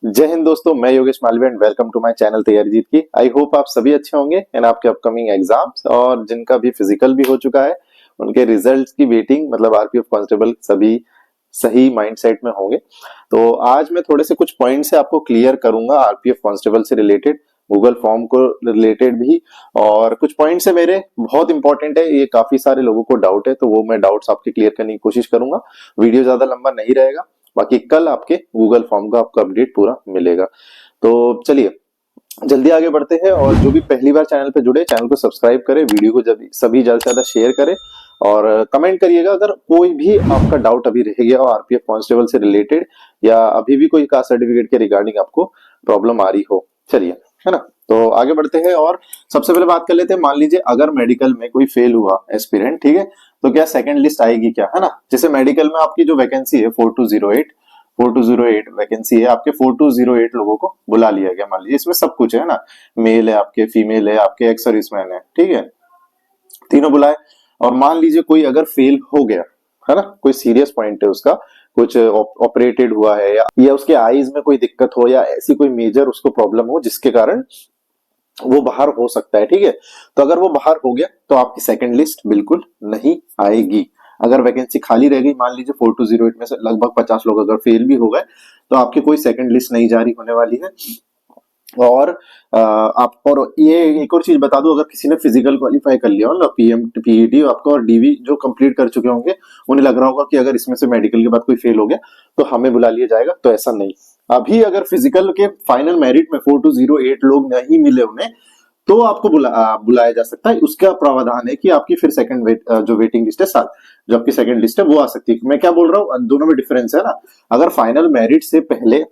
जय हिंद दोस्तों, मैं Yogesh Malviya and welcome to my channel Taiyari Jeet की। आई होप आप सभी अच्छे होंगे एंड आपके अपकमिंग एग्जाम्स और जिनका भी फिजिकल भी हो चुका है उनके रिजल्ट्स की वेटिंग मतलब आरपीएफ कांस्टेबल सभी सही माइंडसेट में होंगे। तो आज मैं थोड़े से कुछ पॉइंट से आपको क्लियर करूंगा आरपीएफ कांस्टेबल से रिलेटेड, गूगल फॉर्म को रिलेटेड भी। और कुछ पॉइंट्स है मेरे बहुत इंपॉर्टेंट है, ये काफी सारे लोगों को डाउट है, तो वो मैं डाउट्स आपके क्लियर करने की कोशिश करूंगा। वीडियो ज्यादा लंबा नहीं रहेगा, बाकी कल आपके गूगल फॉर्म का आपको अपडेट पूरा मिलेगा। तो चलिए जल्दी आगे बढ़ते हैं, और जो भी पहली बार चैनल पे जुड़े चैनल को सब्सक्राइब करें, वीडियो को जब सभी ज्यादा से ज्यादा शेयर करें और कमेंट करिएगा अगर कोई भी आपका डाउट अभी रह गया हो आरपीएफ कांस्टेबल से रिलेटेड, या अभी भी कोई कास्ट सर्टिफिकेट के रिगार्डिंग आपको प्रॉब्लम आ रही हो। चलिए, है ना। तो आगे बढ़ते हैं और सबसे पहले बात कर लेते हैं। मान लीजिए अगर मेडिकल में कोई फेल हुआ एस्पिरेंट, ठीक है, तो क्या सेकंड लिस्ट आएगी क्या, है ना। जैसे मेडिकल में आपकी जो वैकेंसी है 4208 वैकेंसी है, आपके 4208 लोगों को बुला लिया गया। मान लीजिए इसमें सब कुछ है ना, मेल है आपके, फीमेल है आपके, एक्स सर्विसमैन है, ठीक है, तीनों बुलाए। और मान लीजिए कोई अगर फेल हो गया, है ना, कोई सीरियस पॉइंट है उसका, कुछ ऑपरेटेड हुआ है या उसके आईज में कोई दिक्कत हो या ऐसी कोई मेजर उसको प्रॉब्लम हो जिसके कारण वो बाहर हो सकता है, ठीक है। तो अगर वो बाहर हो गया तो आपकी सेकंड लिस्ट बिल्कुल नहीं आएगी। अगर वैकेंसी खाली रह गई, मान लीजिए 4208 में से लगभग 50 लोग अगर फेल भी हो गए, तो आपकी कोई सेकंड लिस्ट नहीं जारी होने वाली है। और आप, और ये एक और चीज बता दूं, अगर किसी ने फिजिकल क्वालिफाई कर लिया हो ना, पीएम पीईटी आपका और डीवी जो कंप्लीट कर चुके होंगे, उन्हें लग रहा होगा कि अगर इसमें से मेडिकल के बाद कोई फेल हो गया तो हमें बुला लिया जाएगा, तो ऐसा नहीं। अभी अगर फिजिकल के फाइनल मेरिट में 4208 लोग नहीं मिले उन्हें, तो आपको बुलाया जा सकता है। उसका प्रावधान है कि आपकी फिर सेकंड जो वेटिंग लिस्ट है, साथ जो आपकी सेकंड लिस्ट है वो आ सकती है। मैं क्या बोल रहा हूँ, दोनों में डिफरेंस है ना। अगर फाइनल मेरिट से पहले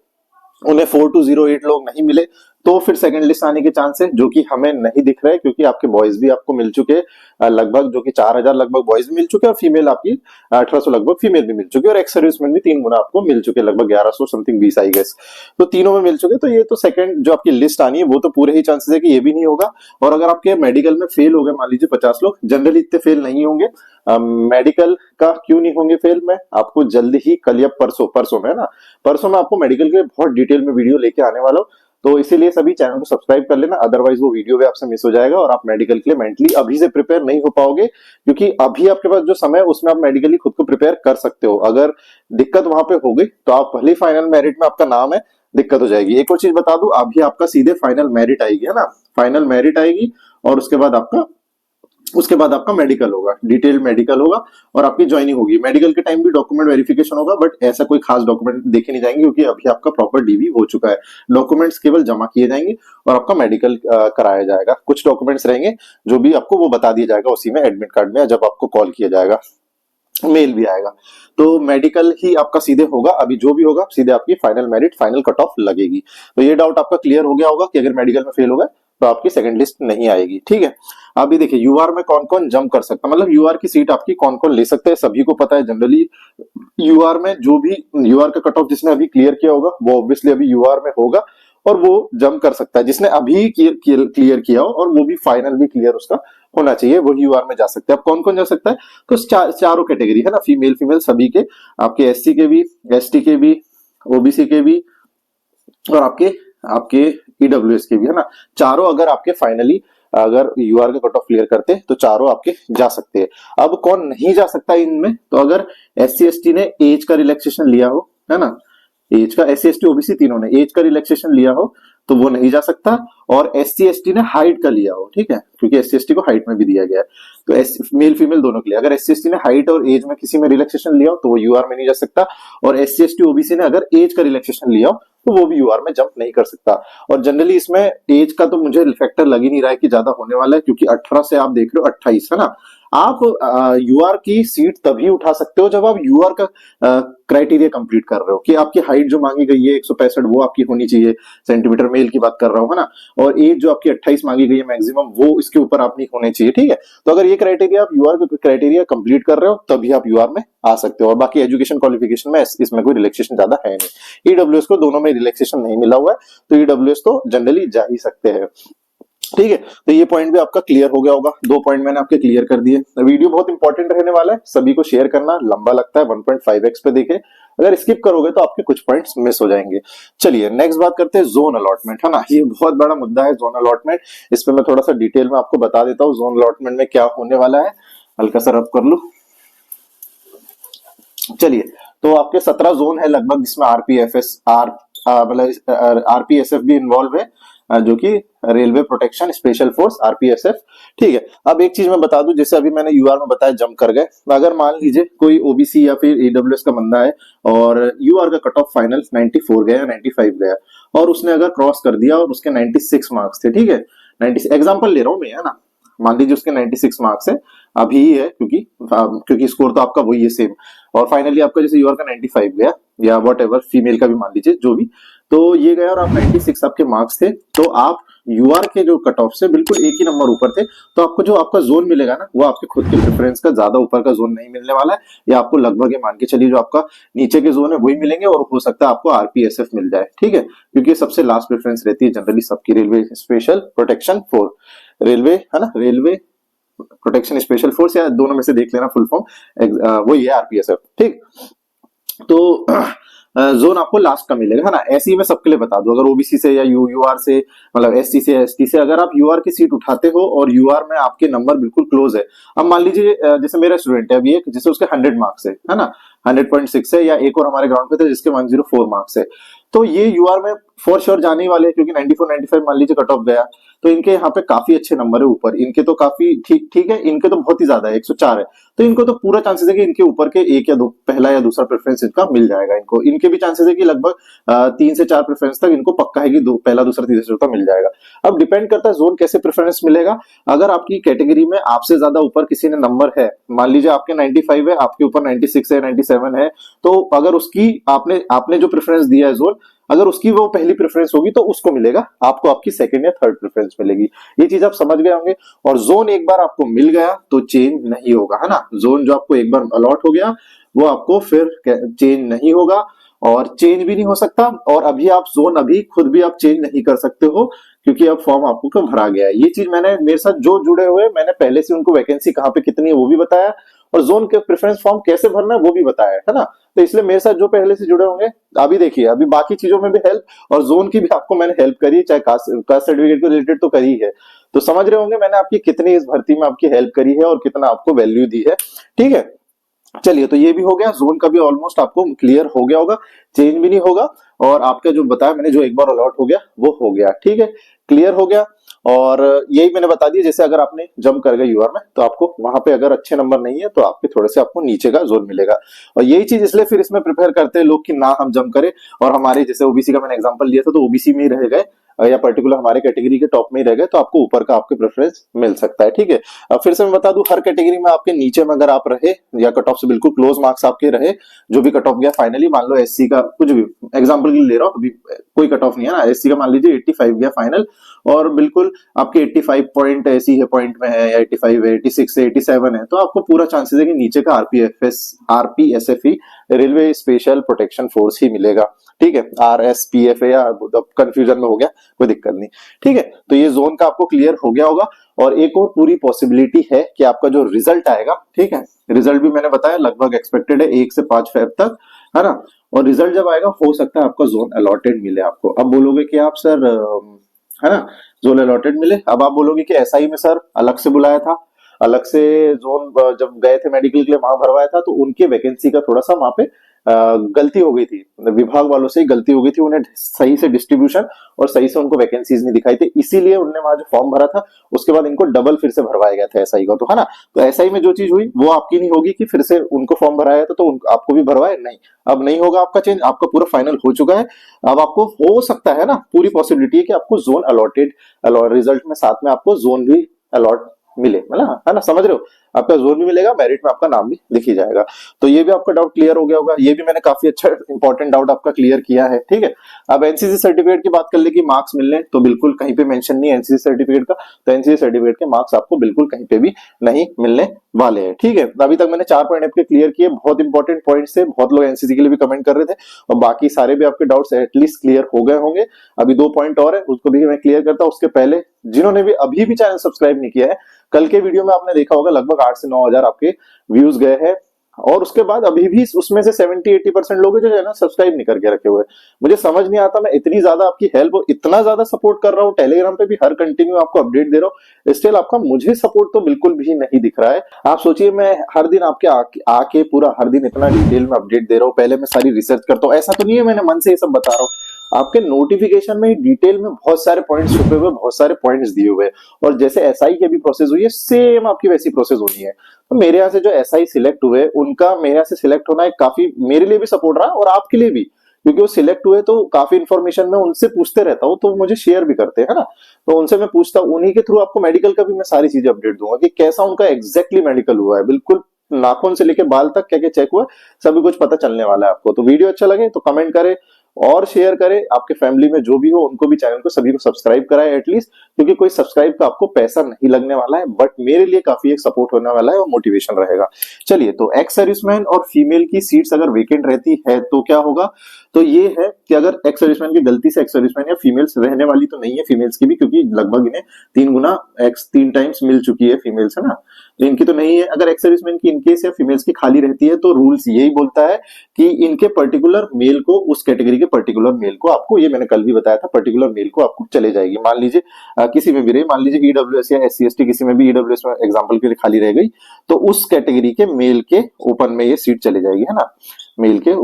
उन्हें 4208 लोग नहीं मिले, तो फिर सेकंड लिस्ट आने के चांस है, जो कि हमें नहीं दिख रहे, क्योंकि आपके बॉयज भी आपको मिल चुके लगभग, जो कि 4000 लगभग बॉयज भी मिल चुके, और फीमेल आपकी 1800 लगभग फीमेल भी मिल चुके, और एक्स सर्विसमैन भी 3 गुना आपको मिल चुके, लगभग 1100 समथिंग 20 आई गेस। तो तीनों में मिल चुके, तो ये तो सेकंड जो आपकी लिस्ट आनी है वो तो पूरे ही चांसेस है कि ये भी नहीं होगा। और अगर आपके मेडिकल में फेल हो गए, मान लीजिए 50 लोग, जनरली इतने फेल नहीं होंगे। मेडिकल का क्यों नहीं होंगे फेल, मैं आपको जल्दी ही कल या परसों में, है ना, परसों में आपको मेडिकल के बहुत डिटेल में वीडियो लेके आने वाला हूं। तो इसीलिए सभी चैनल को सब्सक्राइब कर लेना, अदरवाइज वो वीडियो भी आपसे मिस हो जाएगा और आप मेडिकल के लिए मेंटली अभी से प्रिपेयर नहीं हो पाओगे। क्योंकि अभी आपके पास जो समय है उसमें आप मेडिकली खुद को प्रिपेयर कर सकते हो। अगर दिक्कत वहां पे हो गई तो आप भले फाइनल मेरिट में आपका नाम है, दिक्कत हो जाएगी। एक और चीज बता दूं, अभी आपका सीधे फाइनल मेरिट आएगी, है ना, फाइनल मेरिट आएगी, और उसके बाद आपका मेडिकल होगा, डिटेल मेडिकल होगा, और आपकी ज्वाइनिंग होगी। मेडिकल के टाइम भी डॉक्यूमेंट वेरिफिकेशन होगा, बट ऐसा कोई खास डॉक्यूमेंट देखे नहीं जाएंगे, क्योंकि अभी आपका प्रॉपर डीवी हो चुका है। डॉक्यूमेंट्स केवल जमा किए जाएंगे और आपका मेडिकल कराया जाएगा। कुछ डॉक्यूमेंट्स रहेंगे जो भी आपको वो बता दिया जाएगा उसी में, एडमिट कार्ड में, जब आपको कॉल किया जाएगा, मेल भी आएगा। तो मेडिकल ही आपका सीधे होगा, अभी जो भी होगा सीधे आपकी final merit, final cut off लगेगी। तो ये डाउट आपका क्लियर हो गया होगा कि अगर मेडिकल में फेल हो गए तो आपकी सेकंड लिस्ट नहीं आएगी, ठीक है। अभी देखिए यूआर में कौन कौन जंप कर सकता है, मतलब यूआर की सीट आपकी कौन कौन ले सकते हैं, सभी को पता है। जनरली यूआर में जो भी यूआर का कट ऑफ जिसने अभी क्लियर किया होगा वो ऑब्वियसली अभी यूआर में होगा, और वो जंप कर सकता है। जिसने अभी क्लियर किया हो और वो भी फाइनल भी क्लियर उसका होना चाहिए, वो यूआर में जा सकते हैं। अब कौन कौन जा सकता है, तो चारों कैटेगरी है ना, फीमेल सभी के, आपके एससी के भी, एसटी के भी, ओबीसी के भी, और आपके आपके ईडब्ल्यूएस के भी, है ना। चारों अगर आपके फाइनली अगर यूआर का कट ऑफ क्लियर करते तो चारों आपके जा सकते हैं। अब कौन नहीं जा सकता इनमें, तो अगर एससी एसटी ने एज का रिलैक्सेशन लिया हो, है ना, एज का, एससी एसटी ओबीसी तीनों ने एज का रिलैक्सेशन लिया हो तो वो नहीं जा सकता। और एससी एसटी ने हाइट का लिया हो, ठीक है, क्योंकि एससी एसटी को हाइट में भी दिया गया है, तो मेल फीमेल दोनों के लिए। अगर एससी एसटी ने हाइट और एज में किसी में रिलैक्सेशन लिया हो तो वो यूआर में नहीं जा सकता। और एससी एसटी ओबीसी ने अगर एज का रिलैक्सेशन लिया हो तो वो भी यूआर में जंप नहीं कर सकता। और जनरली इसमें एज का तो मुझे फैक्टर लग ही नहीं रहा है कि ज्यादा होने वाला है, क्योंकि 18 से आप देख रहे हो 28, है ना। आप यूआर की सीट तभी उठा सकते हो जब आप यूआर का क्राइटेरिया कंप्लीट कर रहे हो, कि आपकी हाइट जो मांगी गई है 165 वो आपकी होनी चाहिए सेंटीमीटर, मेल की बात कर रहा हूं, है ना। और एज जो आपकी 28 मांगी गई है मैक्सिमम, वो इसके ऊपर आप नहीं होने चाहिए, ठीक है। तो अगर ये क्राइटेरिया, आप यूआर का क्राइटेरिया कंप्लीट कर रहे हो तभी आप यूआर में आ सकते हो। और बाकी एजुकेशन क्वालिफिकेशन में इसमें कोई रिलैक्सेशन ज्यादा है नहीं। ईडब्ल्यूएस को दोनों में रिलैक्सेशन नहीं मिला हुआ है, तो ईडब्ल्यूएस तो जनरली जा ही सकते हैं। ठीक है, तो ये पॉइंट भी आपका क्लियर हो गया होगा। 2 पॉइंट मैंने आपके क्लियर कर दिए। वीडियो बहुत इंपॉर्टेंट रहने वाला है, सभी को शेयर करना। लंबा लगता है, 1.5x पे देखे, अगर स्किप करोगे तो आपके कुछ पॉइंट्स मिस हो जाएंगे। चलिए नेक्स्ट बात करते हैं जोन अलॉटमेंट, है ना। ये बहुत बड़ा मुद्दा है जोन अलॉटमेंट। इस पे मैं थोड़ा सा डिटेल में आपको बता देता हूँ जोन अलॉटमेंट में क्या होने वाला है। हल्का सा रब कर लूं। चलिए, तो आपके 17 जोन है लगभग, जिसमें आरपीएफएस मतलब आरपीएसएफ भी इन्वॉल्व है, जो कि railway protection special force RPSF. ठीक है, अब एक चीज मैं बता दूं, जैसे अभी मैंने यूआर में बताया जंप कर गए, तो अगर मान लीजिए कोई ओबीसी या फिर ईडब्ल्यूएस का बंदा है और यूआर का कट ऑफ फाइनल 94 गया, 95 गया, और उसने अगर क्रॉस कर दिया और उसके 96 मार्क्स थे, ठीक है, 90 एग्जाम्पल ले रहा हूं मैं, है ना। मान लीजिए उसके 96 मार्क्स है, अभी ही है, क्योंकि स्कोर तो आपका वही है सेम, और फाइनली आपका जैसे यूआर का 95 गया, या वॉट एवर फीमेल का भी मान लीजिए, जो भी, तो ये गया और आप 96 आपके मार्क्स थे, तो आप यूआर के जो कट ऑफ से बिल्कुल एक ही नंबर ऊपर थे, तो आपको जो आपका जोन मिलेगा ना, वो आपके खुद के प्रेफरेंस का ज्यादा ऊपर का जोन नहीं मिलने वाला है, या आपको लगभग ये मान के चलिए जो आपका नीचे के जोन है वही मिलेंगे, और हो सकता है आपको आरपीएसएफ मिल जाए। ठीक है, क्योंकि सबसे लास्ट प्रेफरेंस रहती है जनरली सबकी, railway special protection force, railway, है ना, रेलवे प्रोटेक्शन स्पेशल फोर्स, या दोनों में से देख लेना फुल फॉर्म, वही है आरपीएसएफ। ठीक, तो जोन आपको लास्ट का मिलेगा, है ना। ऐसे ही मैं सबके लिए बता दूं, अगर ओबीसी से या यूआर से, मतलब एसटी से, एसटी से, अगर आप यूआर की सीट उठाते हो और यूआर में आपके नंबर बिल्कुल क्लोज है, अब मान लीजिए जैसे मेरा स्टूडेंट है अभी एक, जिससे उसके 100 मार्क्स है ना, 100.6 है, या एक और हमारे ग्राउंड पे थे जिसके 104 मार्क्स है, तो ये यूआर में फॉर श्योर जाने ही वाले हैं, क्योंकि 94 95 मान लीजिए कट ऑफ गया, तो इनके यहाँ पे काफी अच्छे नंबर है ऊपर, इनके तो काफी ठीक ठीक है, इनके तो बहुत ही ज्यादा है, 104 है, तो इनको तो पूरा चांसेस है कि इनके ऊपर के एक या दो, पहला या दूसरा प्रेफरेंस इनका मिल जाएगा इनको। इनके भी चांसेस है कि लगभग 3 से 4 प्रेफरेंस तक इनको पक्का है कि दो, पहला दूसरा तीसरा चौथा मिल जाएगा। अब डिपेंड करता है जोन कैसे प्रेफरेंस मिलेगा। अगर आपकी कैटेगरी में आपसे ज्यादा ऊपर किसी ने नंबर है, मान लीजिए आपके 95 है, आपके ऊपर 96 है, 97 है, तो अगर उसकी आपने आपने जो प्रेफरेंस दिया है जोन, अगर उसकी वो पहली प्रेफरेंस होगी तो उसको मिलेगा, आपको आपकी सेकंड या थर्ड प्रेफरेंस मिलेगी। ये चीज आप समझ गए होंगे। और जोन एक बार आपको मिल गया तो चेंज नहीं होगा, है ना। जोन जो आपको एक बार अलॉट हो गया वो आपको फिर चेंज नहीं होगा, और चेंज भी नहीं हो सकता। और अभी आप जोन अभी खुद भी आप चेंज नहीं कर सकते हो, क्योंकि अब फॉर्म आपको क्यों भरा गया है। ये चीज मैंने, मेरे साथ जो जुड़े हुए, मैंने पहले से उनको वैकेंसी कहाँ पे कितनी है वो भी बताया, और जोन के प्रेफरेंस फॉर्म कैसे भरना है वो भी बताया, है ना। तो इसलिए मेरे साथ जो पहले से जुड़े होंगे, अभी देखिए, अभी बाकी चीजों में भी हेल्प, और जोन की भी आपको मैंने हेल्प करी है, चाहे कास्ट सर्टिफिकेट को रिलेटेड तो करी है, तो समझ रहे होंगे मैंने आपकी कितनी इस भर्ती में आपकी हेल्प करी है और कितना आपको वैल्यू दी है। ठीक है, चलिए, तो ये भी हो गया, जोन का भी ऑलमोस्ट आपको क्लियर हो गया होगा, चेंज भी नहीं होगा, और आपका जो बताया मैंने, जो एक बार अलॉट हो गया वो हो गया। ठीक है, क्लियर हो गया। और यही मैंने बता दिया, जैसे अगर आपने जंप कर गए यूआर में, तो आपको वहां पे अगर अच्छे नंबर नहीं है तो आपके थोड़े से आपको नीचे का जोन मिलेगा। और यही चीज इसलिए फिर इसमें प्रिपेयर करते हैं लोग कि ना हम जंप करें, और हमारे जैसे ओबीसी का मैंने एग्जांपल लिया था, तो ओबीसी में ही रह गए, या पर्टिकुलर हमारे कैटेगरी के टॉप में ही रह गए, तो आपको ऊपर का आपके प्रेफरेंस मिल सकता है। ठीक है, अब फिर से मैं बता दूं, हर कैटेगरी में आपके नीचे में अगर आप रहे, या कट ऑफ से बिल्कुल क्लोज मार्क्स आपके रहे, जो भी कट ऑफ गया फाइनली, मान लो एससी का कुछ भी एग्जांपल के लिए ले रहा हूं, अभी कोई कट ऑफ नहीं है ना, एससी का मान लीजिए 85 गया फाइनल, और बिल्कुल आपके 85 पॉइंट ऐसी है पॉइंट में है, या 85 है, 86 है, 87 है, तो आपको पूरा चांसेस है कि नीचे का आरपीएसएफ ही, रेलवे स्पेशल प्रोटेक्शन फोर्स ही मिलेगा। ठीक है, आरएसपीएफ है, या कंफ्यूजन में हो गया, कोई दिक्कत नहीं। ठीक है, तो ये जोन का आपको क्लियर हो गया होगा। और एक और पूरी पॉसिबिलिटी है कि आपका जो रिजल्ट आएगा, ठीक है, रिजल्ट भी मैंने बताया लगभग एक्सपेक्टेड है 1 से 5 फेब तक, है ना। और रिजल्ट जब आएगा, हो सकता है आपका जोन अलॉटेड मिले आपको। अब बोलोगे कि आप सर, है ना, जोन अलॉटेड मिले, अब आप बोलोगे कि एसआई में सर अलग से बुलाया था, अलग से जोन जब गए थे मेडिकल के लिए वहां भरवाया था, तो उनके वैकेंसी का थोड़ा सा वहां पे गलती हो गई थी, विभाग वालों से ही गलती हो गई थी, उन्हें सही से डिस्ट्रीब्यूशन और सही से उनको वैकेंसीज नहीं दिखाई थी, इसीलिए उन्होंने वहां जो फॉर्म भरा था उसके बाद इनको डबल फिर से भरवाया गया था एसआई का, तो है ना। तो एसआई में जो चीज हुई वो आपकी नहीं होगी कि फिर से उनको फॉर्म भराया था तो आपको भी भरवाए, नहीं, अब नहीं होगा आपका चेंज, आपका पूरा फाइनल हो चुका है। अब आपको हो सकता है ना, पूरी पॉसिबिलिटी है कि आपको जोन अलॉटेड, रिजल्ट में साथ में आपको जोन भी अलॉट मिले, है ना, समझ रहे हो, आपका जोन भी मिलेगा, मेरिट में आपका नाम भी लिखी जाएगा। तो ये भी आपका डाउट क्लियर हो गया होगा, ये भी मैंने काफी अच्छा इंपॉर्टेंट डाउट आपका क्लियर किया है। ठीक है, अब एनसीसी सर्टिफिकेट की बात कर ले कि मार्क्स मिलने, तो बिल्कुल कहीं पे मेंशन नहीं है एनसीसी सर्टिफिकेट का, तो एनसीसी सर्टिफिकेट के मार्क्स आपको बिल्कुल कहीं पे भी नहीं मिलने वाले हैं। ठीक है, अभी तक मैंने 4 पॉइंट आपके क्लियर किए, बहुत इंपॉर्टेंट पॉइंट थे, बहुत लोग एनसीसी के लिए भी कमेंट कर रहे थे, और बाकी सारे भी आपके डाउट्स एटलीस्ट क्लियर हो गए होंगे। अभी 2 पॉइंट और है, उसको भी मैं क्लियर करता हूं, उसके पहले जिन्होंने भी अभी भी चैनल सब्सक्राइब नहीं किया है, कल के वीडियो में आपने देखा होगा लगभग 8 से 9 हजार आपके व्यूज गए हैं, और उसके बाद अभी भी उसमें से 70-80% लोग हैं जो है ना सब्सक्राइब नहीं करके रखे हुए। मुझे समझ नहीं आता, मैं इतनी ज्यादा आपकी हेल्प और इतना ज्यादा सपोर्ट कर रहा हूँ, टेलीग्राम पे भी हर कंटिन्यू आपको अपडेट दे रहा हूँ, स्टिल आपका मुझे सपोर्ट तो बिल्कुल भी नहीं दिख रहा है। आप सोचिए, मैं हर दिन आपके आके पूरा हर दिन इतना डिटेल में अपडेट दे रहा हूँ, पहले मैं सारी रिसर्च करता हूँ, ऐसा तो नहीं है मैंने मन से ये सब बता रहा हूँ, आपके नोटिफिकेशन में डिटेल में बहुत सारे पॉइंट्स छुपे हुए, बहुत सारे पॉइंट्स दिए हुए, और जैसे एसआई की अभी प्रोसेस हुई है सेम आपकी वैसी प्रोसेस होनी है। तो मेरे यहाँ से जो एसआई सिलेक्ट हुए उनका मेरे यहाँ से सिलेक्ट होना एक काफी मेरे लिए भी सपोर्ट रहा और आपके लिए भी, क्योंकि वो सिलेक्ट हुए तो काफी इन्फॉर्मेशन मैं उनसे पूछते रहता हूँ, तो मुझे शेयर भी करते हैं, है ना। तो उनसे मैं पूछता हूँ, उन्हीं के थ्रू आपको मेडिकल का भी मैं सारी चीजें अपडेट दूंगा कि कैसा उनका एग्जैक्टली मेडिकल हुआ है, बिल्कुल नाखून से लेके बाल तक क्या क्या चेक हुआ, सभी कुछ पता चलने वाला है आपको। तो वीडियो अच्छा लगे तो कमेंट करें और शेयर करें, आपके फैमिली में जो भी हो उनको भी, चैनल को सभी को सब्सक्राइब कराए एटलीस्ट, क्योंकि कोई सब्सक्राइब का आपको पैसा नहीं लगने वाला है, बट मेरे लिए काफी एक सपोर्ट होने वाला है और मोटिवेशन रहेगा। चलिए, तो एक्स सर्विसमैन और फीमेल की सीट्स अगर वेकेंट रहती है तो क्या होगा, तो ये है कि अगर एक्स सर्विसमैन की गलती से एक्स सर्विसमैन या फीमेल्स रहने वाली तो नहीं है, फीमेल्स की भी, क्योंकि लगभग इन्हें 3 गुना एक्स 3 टाइम्स मिल चुकी है फीमेल्स, है ना, तो इनकी तो नहीं है। अगर एक्स सर्विसमैन की इनकेस या फीमेल्स की खाली रहती है तो रूल्स यही बोलता है कि इनके पर्टिकुलर मेल को, उस कैटेगरी के पर्टिकुलर मेल को आपको, ये मैंने कल भी बताया था, पर्टिकुलर मेल को आपको चले जाएगी। मान लीजिए किसी में भी रही, मान लीजिए ईडब्ल्यूएस या SC/ST किसी में भी ईडब्ल्यूएस में एग्जांपल के लिए खाली रह गई, तो उस कैटेगरी के मेल के ओपन में ये सीट चली जाएगी, है ना। मेल के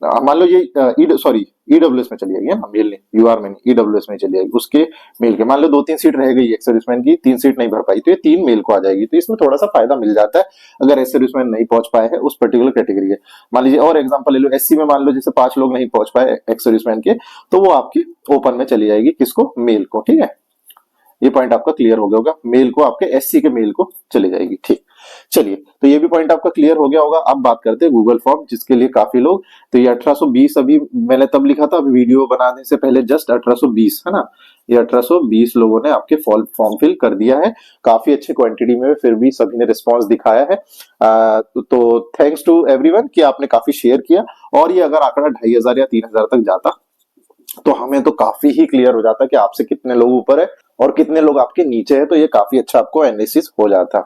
मान लो ये ईडब्ल्यूएस में चली जाएगी, है ना, मेल नहीं, यूआर में नहीं, ईडब्ल्यूएस में चली जाएगी, उसके मेल के मान लो 2-3 सीट रह गई एक्स सर्विसमैन की, 3 सीट नहीं भर पाई, तो ये 3 मेल को आ जाएगी। तो इसमें थोड़ा सा फायदा मिल जाता है अगर एक्स सर्विसमैन नहीं पहुंच पाए हैं उस पर्टिकुलर कैटेगरी के। मान लीजिए और एग्जांपल ले लो, SC में मान लो जैसे 5 लोग नहीं पहुंच पाए एक्स सर्विसमैन के, तो वो आपकी ओपन में चली जाएगी, किसको, मेल को, ठीक है। ये पॉइंट आपका क्लियर हो गया होगा, मेल को आपके SC के मेल को चले जाएगी, ठीक। चलिए, तो ये भी पॉइंट आपका क्लियर हो गया होगा। अब बात करते हैं गूगल फॉर्म, जिसके लिए काफी लोग, तो ये 1820 अभी मैंने तब लिखा था, अभी वीडियो बनाने से पहले जस्ट 1820, है ना, ये 1820 लोगों ने आपके फॉर्म फिल कर दिया है, काफी अच्छे क्वांटिटी में, फिर भी सभी ने रिस्पॉन्स दिखाया है। तो थैंक्स टू एवरीवन कि आपने काफी शेयर किया, और ये अगर आंकड़ा 2500 या 3000 तक जाता तो हमें तो काफी ही क्लियर हो जाता कि आपसे कितने लोग ऊपर है और कितने लोग आपके नीचे है, तो ये काफी अच्छा आपको एनालिसिस हो जाता।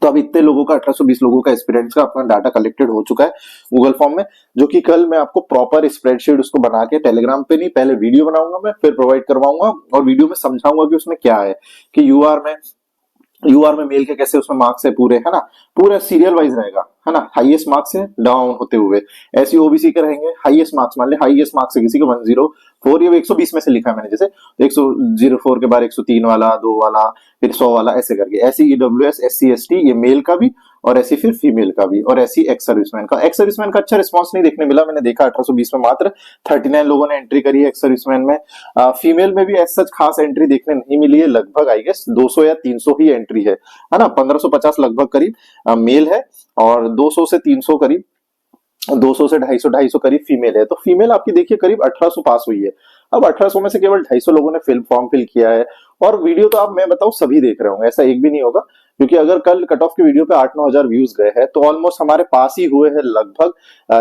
तो अब इतने लोगों का, 1820 लोगों का एक्सपीरियंस का अपना डाटा कलेक्टेड हो चुका है गूगल फॉर्म में, जो कि कल मैं आपको प्रॉपर स्प्रेडशीट उसको बना के टेलीग्राम पे, नहीं पहले वीडियो बनाऊंगा मैं, फिर प्रोवाइड करवाऊंगा और वीडियो में समझाऊंगा कि उसमें क्या है, कि यूआर में मेल के कैसे उसमें मार्क्स है पूरे, है ना, पूरा सीरियल वाइज रहेगा, है ना, हाईएस्ट मार्क्स से डाउन होते हुए। ऐसे ओबीसी के रहेंगे हाईएस्ट मार्क्स, मान ले हाईएस्ट मार्क्स है किसी को 104, ये 120 में से लिखा है मैंने, जैसे 104 के बाद 103 वाला, 2 वाला, फिर 100 वाला, ऐसे करके। ऐसे ईडब्ल्यूएस, SC/ST ये मेल का भी, और ऐसी फिर फीमेल का भी, और ऐसी एक्स सर्विसमैन का। एक्स सर्विसमैन का अच्छा रिस्पांस नहीं देखने मिला, मैंने देखा 1820 में मात्र 39 लोगों ने एंट्री करी है एक्स सर्विसमैन में। फीमेल में भी एज सच खास एंट्री देखने नहीं मिली है, लगभग आई गेस 200 या 300 ही एंट्री है ना, 1550 लगभग करीब मेल है, और 200 से 300 करीब, 200 से 250 करीब फीमेल है। तो फीमेल आपकी देखिए करीब 1800 पास हुई है। अब 1800 में से केवल 250 लोगों ने फॉर्म फिल किया है, और वीडियो तो आप, मैं बताऊं, सभी देख रहे होंगे, ऐसा एक भी नहीं होगा, क्योंकि अगर कल कट ऑफ की वीडियो पे 8-9 हजार व्यूज गए हैं तो ऑलमोस्ट हमारे पास ही हुए हैं लगभग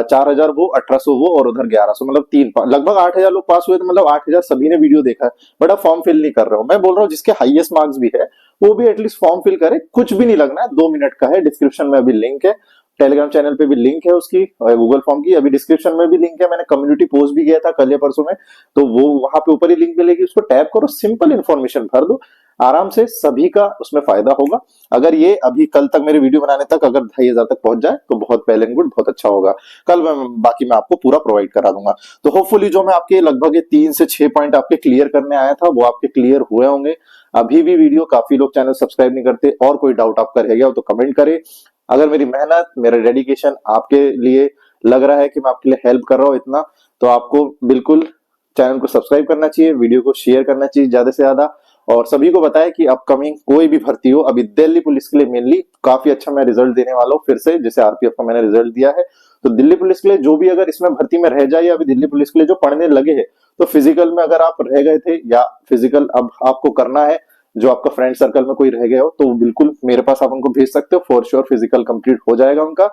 4000 वो, 1800 वो, और उधर 1100, मतलब लगभग 8000 लोग पास हुए, तो मतलब 8000 सभी ने वीडियो देखा है, बट अब फॉर्म फिल नहीं कर रहे हो। मैं बोल रहा हूँ जिसके हाईएस्ट मार्क्स भी है वो भी एटलीस्ट फॉर्म फिल करे, कुछ भी नहीं लगना है, 2 मिनट का है, डिस्क्रिप्शन में अभी लिंक है, टेलीग्राम चैनल पे भी लिंक है उसकी, गूगल फॉर्म की अभी डिस्क्रिप्शन में भी लिंक है, मैंने कम्युनिटी पोस्ट भी किया था कल या परसों में, तो वो वहां पे ऊपर ही लिंक मिलेगी, उसको टैप करो, सिंपल इन्फॉर्मेशन भर दो, आराम से सभी का उसमें फायदा होगा। अगर ये अभी कल तक मेरे वीडियो बनाने तक अगर 2500 तक पहुंच जाए तो बहुत वेल एंड गुड, बहुत अच्छा होगा। कल बाकी मैं आपको पूरा प्रोवाइड करा दूंगा। तो होपफुली जो मैं आपके लगभग 3 से 6 पॉइंट आपके क्लियर करने आया था वो आपके क्लियर हुए होंगे। अभी भी वीडियो, काफी लोग चैनल सब्सक्राइब नहीं करते, और कोई डाउट आपका रह गया हो तो कमेंट करें। अगर मेरी मेहनत, मेरा डेडिकेशन आपके लिए लग रहा है कि मैं आपके लिए हेल्प कर रहा हूं इतना, तो आपको बिल्कुल चैनल को सब्सक्राइब करना चाहिए, वीडियो को शेयर करना चाहिए ज्यादा से ज्यादा, और सभी को बताया कि अपकमिंग कोई भी भर्ती हो, अभी दिल्ली पुलिस के लिए मेनली काफी अच्छा मैं रिजल्ट देने वाला हूँ फिर से, जैसे आरपीएफ का मैंने रिजल्ट दिया है, तो दिल्ली पुलिस के लिए जो भी अगर इसमें भर्ती में रह जाए, या अभी दिल्ली पुलिस के लिए जो पढ़ने लगे हैं, तो फिजिकल में अगर आप रह गए थे या फिजिकल अब आपको करना है, जो आपका फ्रेंड सर्कल में कोई रह गया हो तो बिल्कुल मेरे पास आप उनको भेज सकते हो, फॉर श्योर फिजिकल कंप्लीट हो जाएगा उनका।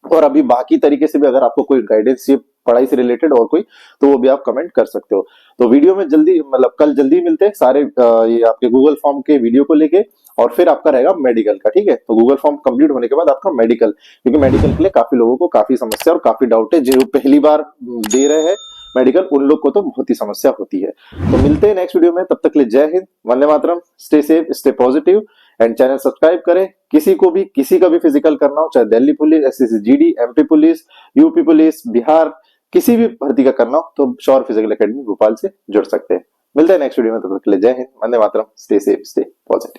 और अभी बाकी तरीके से भी अगर आपको कोई गाइडेंस चाहिए पढ़ाई से रिलेटेड और कोई, तो वो भी आप कमेंट कर सकते हो। तो वीडियो में जल्दी, मतलब कल जल्दी मिलते हैं सारे ये आपके गूगल फॉर्म के वीडियो को लेके, और फिर आपका रहेगा मेडिकल का, ठीक है। तो गूगल फॉर्म कंप्लीट होने के बाद आपका मेडिकल, क्योंकि मेडिकल के लिए काफी लोगों को काफी समस्या और काफी डाउट है, जो पहली बार दे रहे हैं मेडिकल, उन लोग को तो बहुत ही समस्या होती है। तो मिलते हैं नेक्स्ट वीडियो में, तब तक के लिए जय हिंद, वंदे मातरम, stay safe, stay positive, and channel subscribe करें। किसी को भी किसी का भी फिजिकल करना हो, चाहे Delhi police, SSC GD, MP police, UP police, Bihar, किसी भी भर्ती का करना हो तो श्योर फिजिकल एकेडमी भोपाल से जुड़ सकते हैं। मिलते हैं नेक्स्ट वीडियो में, तब तक के लिए जय हिंद, वंदे मातरम, स्टे सेफ, स्टे पॉजिटिव।